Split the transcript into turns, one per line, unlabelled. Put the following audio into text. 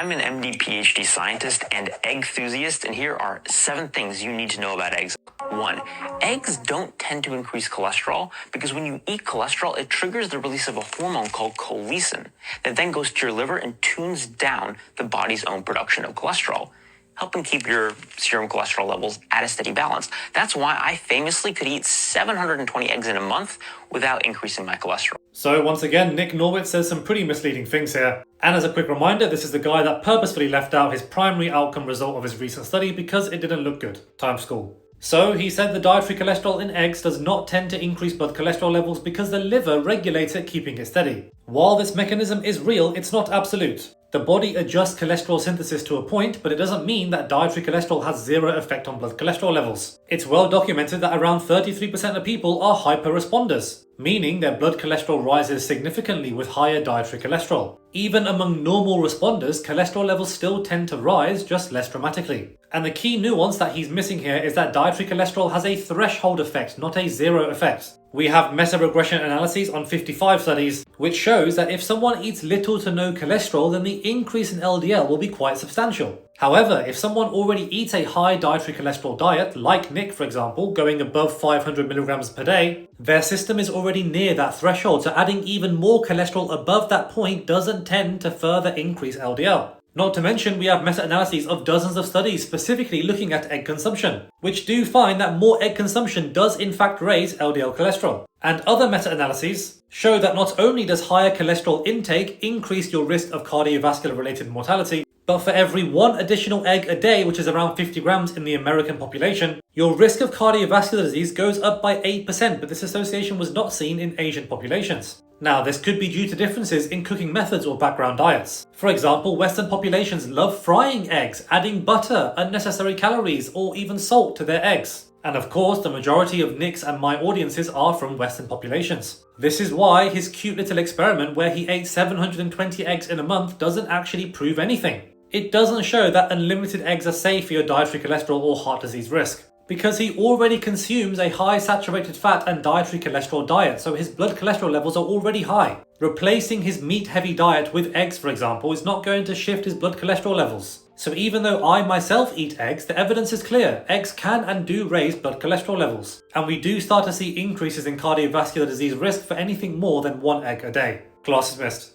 I'm an MD PhD scientist and egg enthusiast, and here are 7 things you need to know about eggs. 1. Eggs don't tend to increase cholesterol because when you eat cholesterol, it triggers the release of a hormone called cholecin that then goes to your liver and tunes down the body's own production of cholesterol, helping keep your serum cholesterol levels at a steady balance. That's why I famously could eat 720 eggs in a month without increasing my cholesterol.
So once again, Nick Norwitz says some pretty misleading things here. And as a quick reminder, this is the guy that purposefully left out his primary outcome result of his recent study because it didn't look good. Time school. So he said the dietary cholesterol in eggs does not tend to increase blood cholesterol levels because the liver regulates it, keeping it steady. While this mechanism is real, it's not absolute. The body adjusts cholesterol synthesis to a point, but it doesn't mean that dietary cholesterol has zero effect on blood cholesterol levels. It's well documented that around 33% of people are hyperresponders, meaning their blood cholesterol rises significantly with higher dietary cholesterol. Even among normal responders, cholesterol levels still tend to rise, just less dramatically. And the key nuance that he's missing here is that dietary cholesterol has a threshold effect, not a zero effect. We have meta-regression analyses on 55 studies, which shows that if someone eats little to no cholesterol, then the increase in LDL will be quite substantial. However, if someone already eats a high dietary cholesterol diet, like Nick for example, going above 500 milligrams per day, their system is already near that threshold, so adding even more cholesterol above that point doesn't tend to further increase LDL. Not to mention, we have meta-analyses of dozens of studies specifically looking at egg consumption, which do find that more egg consumption does in fact raise LDL cholesterol. And other meta-analyses show that not only does higher cholesterol intake increase your risk of cardiovascular related mortality, but for every 1 additional egg a day, which is around 50 grams in the American population, your risk of cardiovascular disease goes up by 8%, but this association was not seen in Asian populations. Now, this could be due to differences in cooking methods or background diets. For example, Western populations love frying eggs, adding butter, unnecessary calories, or even salt to their eggs. And of course, the majority of Nick's and my audiences are from Western populations. This is why his cute little experiment where he ate 720 eggs in a month doesn't actually prove anything. It doesn't show that unlimited eggs are safe for your dietary cholesterol or heart disease risk, because he already consumes a high saturated fat and dietary cholesterol diet, so his blood cholesterol levels are already high. Replacing his meat-heavy diet with eggs, for example, is not going to shift his blood cholesterol levels. So even though I myself eat eggs, the evidence is clear. Eggs can and do raise blood cholesterol levels. And we do start to see increases in cardiovascular disease risk for anything more than 1 egg a day. Class dismissed.